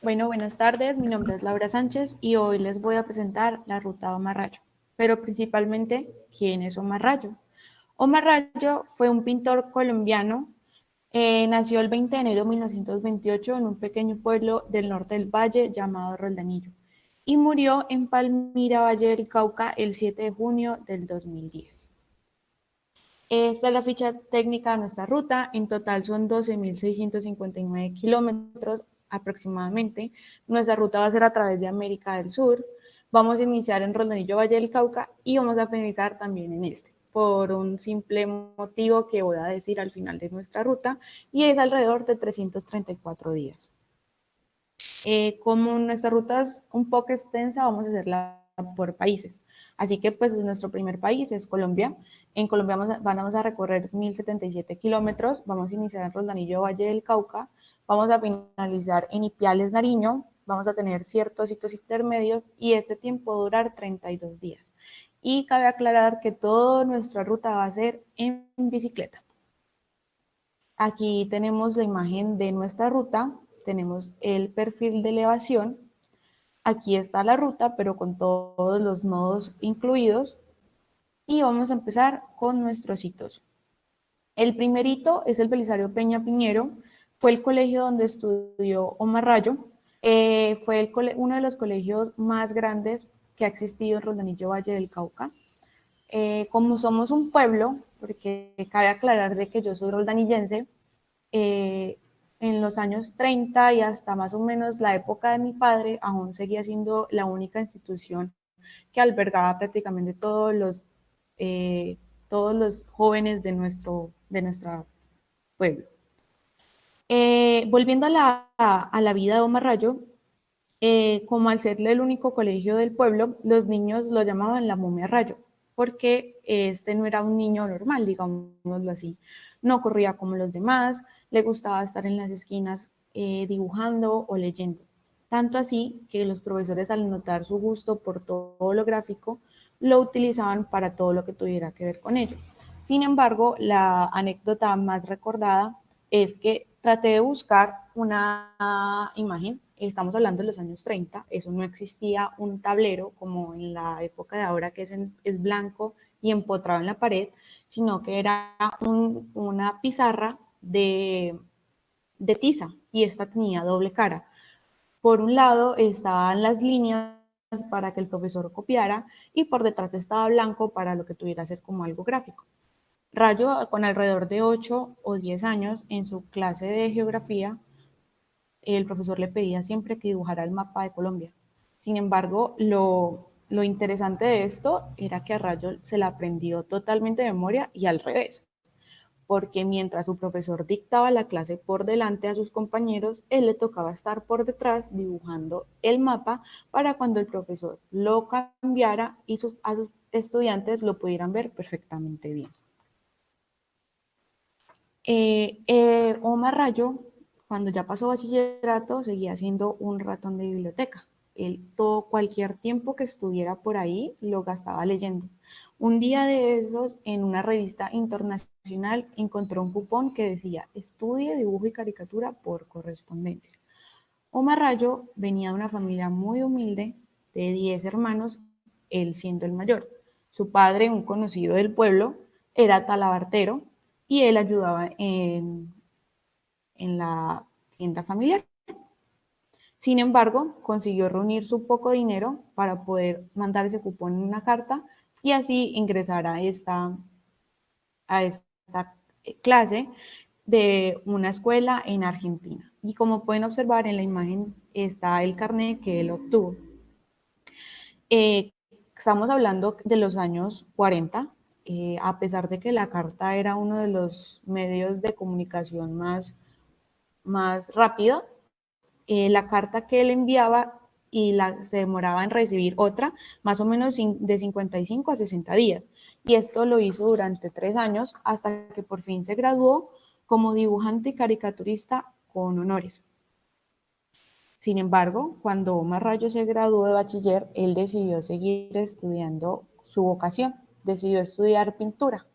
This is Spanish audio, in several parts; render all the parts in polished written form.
Bueno, buenas tardes, mi nombre es Laura Sánchez y hoy les voy a presentar la ruta Omar Rayo, pero principalmente, ¿quién es Omar Rayo? Omar Rayo fue un pintor colombiano, nació el 20 de enero de 1928 en un pequeño pueblo del norte del valle llamado Roldanillo y murió en Palmira, Valle del Cauca, el 7 de junio del 2010. Esta es la ficha técnica de nuestra ruta. En total son 12.659 kilómetros aproximadamente. Nuestra ruta va a ser a través de América del Sur. Vamos a iniciar en Rondonillo, Valle del Cauca y vamos a finalizar también en este, por un simple motivo que voy a decir al final de nuestra ruta, y es alrededor de 334 días. Como nuestra ruta es un poco extensa, vamos a hacerla por países. Así que pues nuestro primer país es Colombia. En Colombia vamos a recorrer 1.077 kilómetros, vamos a iniciar en Roldanillo, Valle del Cauca, vamos a finalizar en Ipiales, Nariño, vamos a tener ciertos hitos intermedios y este tiempo va a durar 32 días. Y cabe aclarar que toda nuestra ruta va a ser en bicicleta. Aquí tenemos la imagen de nuestra ruta, tenemos el perfil de elevación. Aquí está la ruta, pero con todos los nodos incluidos. Y vamos a empezar con nuestros hitos. El primer hito es el Belisario Peña Piñero. Fue el colegio donde estudió Omar Rayo. Fue uno de los colegios más grandes que ha existido en Roldanillo, Valle del Cauca. Como somos un pueblo, porque cabe aclarar de que yo soy roldanillense, en los años 30 y hasta más o menos la época de mi padre, aún seguía siendo la única institución que albergaba prácticamente todos los jóvenes de nuestro pueblo. Volviendo a la vida de Omar Rayo, como al ser el único colegio del pueblo, los niños lo llamaban la momia Rayo, porque este no era un niño normal, digámoslo así. No corría como los demás, le gustaba estar en las esquinas dibujando o leyendo. Tanto así que los profesores, al notar su gusto por todo lo gráfico, lo utilizaban para todo lo que tuviera que ver con ello. Sin embargo, la anécdota más recordada es que traté de buscar una imagen, estamos hablando de los años 30, eso no existía un tablero como en la época de ahora que es blanco y empotrado en la pared, sino que era una pizarra de tiza y esta tenía doble cara. Por un lado estaban las líneas para que el profesor copiara y por detrás estaba blanco para lo que tuviera que ser como algo gráfico. Rayo, con alrededor de 8 o 10 años, en su clase de geografía, el profesor le pedía siempre que dibujara el mapa de Colombia. Sin embargo, lo interesante de esto era que a Rayo se la aprendió totalmente de memoria y al revés, porque mientras su profesor dictaba la clase por delante a sus compañeros, él le tocaba estar por detrás dibujando el mapa para cuando el profesor lo cambiara y a sus estudiantes lo pudieran ver perfectamente bien. Omar Rayo, cuando ya pasó bachillerato, seguía siendo un ratón de biblioteca. Él todo, cualquier tiempo que estuviera por ahí lo gastaba leyendo. Un día de esos, en una revista internacional, encontró un cupón que decía: estudie dibujo y caricatura por correspondencia. Omar Rayo venía de una familia muy humilde, de 10 hermanos, él siendo el mayor. Su padre, un conocido del pueblo, era talabartero y él ayudaba en la tienda familiar. Sin embargo, consiguió reunir su poco dinero para poder mandar ese cupón en una carta y así ingresar a esta clase de una escuela en Argentina. Y como pueden observar en la imagen está el carnet que él obtuvo. Estamos hablando de los años 40, a pesar de que la carta era uno de los medios de comunicación más rápido, la carta que él enviaba se demoraba en recibir otra, más o menos de 55 a 60 días. Y esto lo hizo durante 3 años hasta que por fin se graduó como dibujante y caricaturista con honores. Sin embargo, cuando Omar Rayo se graduó de bachiller, él decidió seguir estudiando su vocación, decidió estudiar pintura.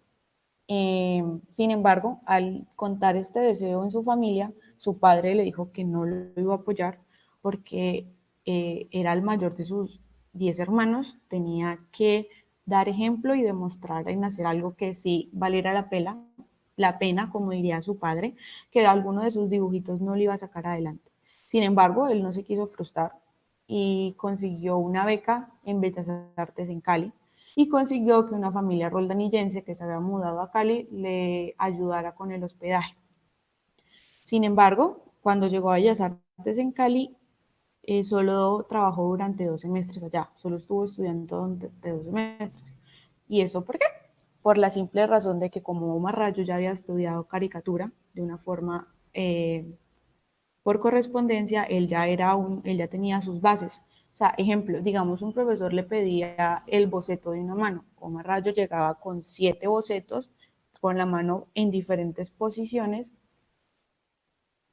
Sin embargo, al contar este deseo en su familia, su padre le dijo que no lo iba a apoyar porque era el mayor de sus 10 hermanos, tenía que dar ejemplo y demostrar en hacer algo que sí valiera la pena, como diría su padre, que alguno de sus dibujitos no le iba a sacar adelante. Sin embargo, él no se quiso frustrar y consiguió una beca en Bellas Artes en Cali y consiguió que una familia roldanillense que se había mudado a Cali le ayudara con el hospedaje. Sin embargo, cuando llegó a Bellas Artes en Cali, solo trabajó durante 2 semestres allá, solo estuvo estudiando durante 2 semestres. ¿Y eso por qué? Por la simple razón de que como Omar Rayo ya había estudiado caricatura de una forma por correspondencia, él ya tenía sus bases. O sea, ejemplo, digamos, un profesor le pedía el boceto de una mano. Omar Rayo llegaba con 7 bocetos, con la mano en diferentes posiciones,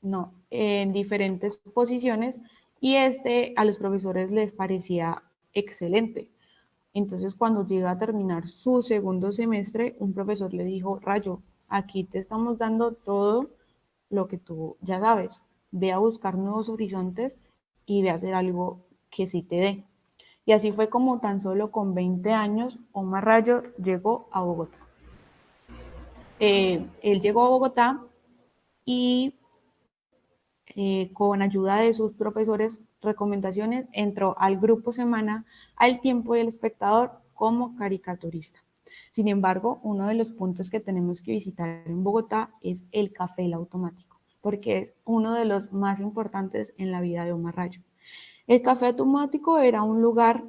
no, en diferentes posiciones, y a los profesores les parecía excelente. Entonces, cuando llega a terminar su segundo semestre, un profesor le dijo, Rayo, aquí te estamos dando todo lo que tú ya sabes. Ve a buscar nuevos horizontes y ve a hacer algo que sí te dé. Y así fue como tan solo con 20 años, Omar Rayo llegó a Bogotá. Él llegó a Bogotá y con ayuda de sus profesores, recomendaciones, entró al grupo Semana, al Tiempo y El Espectador como caricaturista. Sin embargo, uno de los puntos que tenemos que visitar en Bogotá es el Café El Automático, porque es uno de los más importantes en la vida de Omar Rayo. El Café Automático era un lugar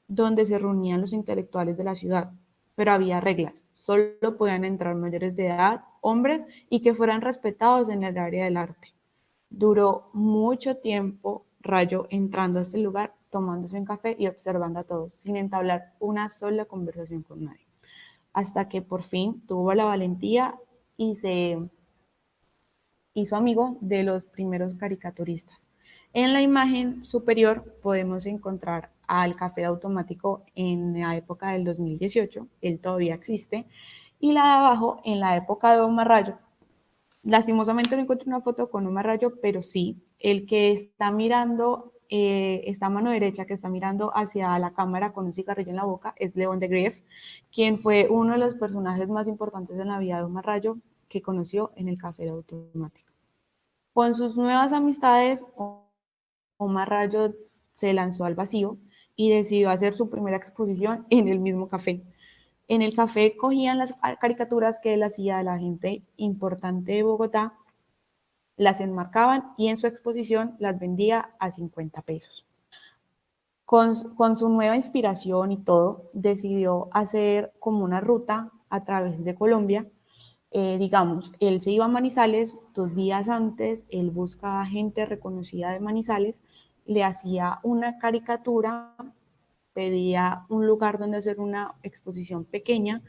donde se reunían los intelectuales de la ciudad, pero había reglas. Solo podían entrar mayores de edad, hombres, y que fueran respetados en el área del arte. Duró mucho tiempo Rayo entrando a este lugar, tomándose un café y observando a todos, sin entablar una sola conversación con nadie. Hasta que por fin tuvo la valentía y se hizo amigo de los primeros caricaturistas. En la imagen superior podemos encontrar al café automático en la época del 2018, él todavía existe, y la de abajo en la época de Omar Rayo. Lastimosamente no encuentro una foto con Omar Rayo, pero sí, el que está mirando, esta mano derecha que está mirando hacia la cámara con un cigarrillo en la boca es León de Grief, quien fue uno de los personajes más importantes en la vida de Omar Rayo que conoció en el Café Automático. Con sus nuevas amistades, Omar Rayo se lanzó al vacío y decidió hacer su primera exposición en el mismo café. En el café cogían las caricaturas que él hacía de la gente importante de Bogotá, las enmarcaban y en su exposición las vendía a 50 pesos. Con su nueva inspiración y todo, decidió hacer como una ruta a través de Colombia. Digamos, él se iba a Manizales 2 días antes, él buscaba gente reconocida de Manizales, le hacía una caricatura, pedía un lugar donde hacer una exposición pequeña,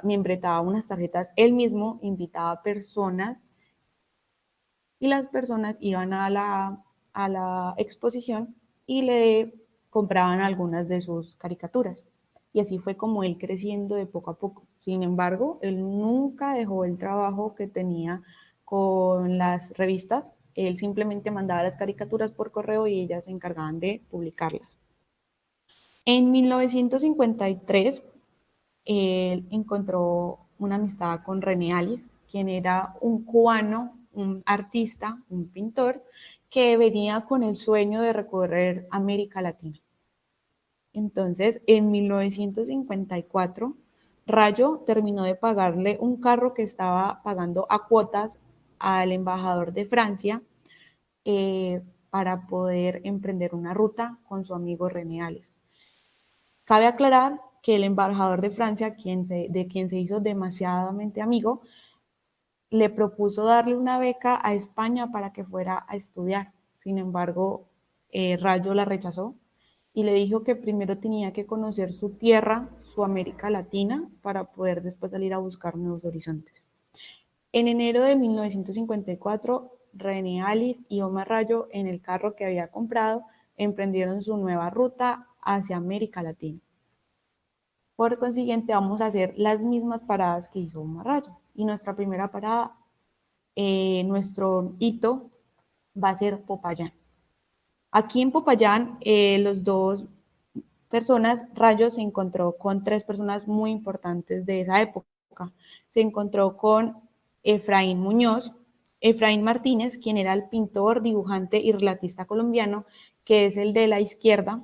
membretaba unas tarjetas él mismo, invitaba personas y las personas iban a la exposición y le compraban algunas de sus caricaturas. Y así fue como él creciendo de poco a poco. Sin embargo, él nunca dejó el trabajo que tenía con las revistas. Él simplemente mandaba las caricaturas por correo y ellas se encargaban de publicarlas. En 1953, él encontró una amistad con René Alice, quien era un cubano, un artista, un pintor, que venía con el sueño de recorrer América Latina. Entonces, en 1954, Rayo terminó de pagarle un carro que estaba pagando a cuotas al embajador de Francia para poder emprender una ruta con su amigo René Alice. Cabe aclarar que el embajador de Francia, de quien se hizo demasiadamente amigo, le propuso darle una beca a España para que fuera a estudiar. Sin embargo, Rayo la rechazó y le dijo que primero tenía que conocer su tierra, su América Latina, para poder después salir a buscar nuevos horizontes. En enero de 1954, René Alice y Omar Rayo, en el carro que había comprado, emprendieron su nueva ruta hacia América Latina. Por consiguiente, vamos a hacer las mismas paradas que hizo Omar Rayo. Y nuestra primera parada, nuestro hito, va a ser Popayán. Aquí en Popayán, los dos personas, Rayo se encontró con tres personas muy importantes de esa época. Se encontró con Efraín Muñoz, Efraín Martínez, quien era el pintor, dibujante y relatista colombiano, que es el de la izquierda.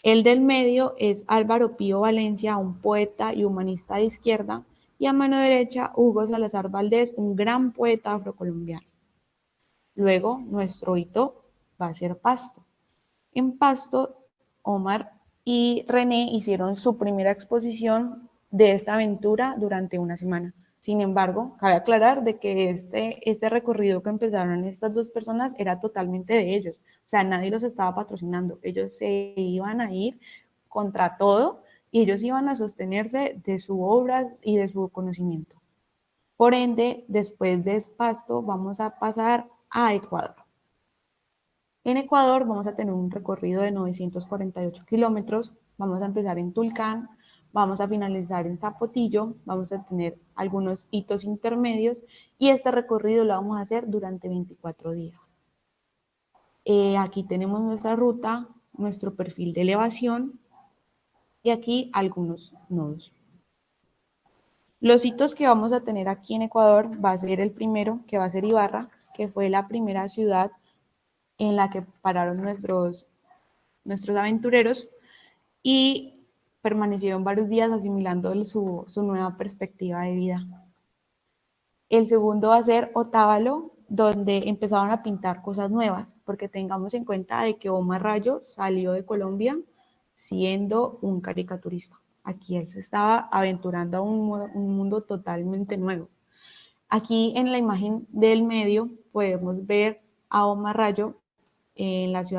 El del medio es Álvaro Pío Valencia, un poeta y humanista de izquierda, y a mano derecha Hugo Salazar Valdés, un gran poeta afrocolombiano. Luego, nuestro hito va a ser Pasto. En Pasto, Omar y René hicieron su primera exposición de esta aventura durante una semana. Sin embargo, cabe aclarar de que este recorrido que empezaron estas dos personas era totalmente de ellos. O sea, nadie los estaba patrocinando. Ellos se iban a ir contra todo y ellos iban a sostenerse de su obra y de su conocimiento. Por ende, después de Pasto, vamos a pasar a Ecuador. En Ecuador vamos a tener un recorrido de 948 kilómetros, vamos a empezar en Tulcán, vamos a finalizar en Zapotillo, vamos a tener algunos hitos intermedios y este recorrido lo vamos a hacer durante 24 días. Aquí tenemos nuestra ruta, nuestro perfil de elevación y aquí algunos nodos. Los hitos que vamos a tener aquí en Ecuador va a ser el primero, que va a ser Ibarra, que fue la primera ciudad en la que pararon nuestros aventureros y permanecieron varios días asimilando su nueva perspectiva de vida. El segundo va a ser Otávalo, donde empezaron a pintar cosas nuevas, porque tengamos en cuenta de que Omar Rayo salió de Colombia siendo un caricaturista. Aquí él se estaba aventurando a un mundo totalmente nuevo. Aquí en la imagen del medio podemos ver a Omar Rayo en la ciudad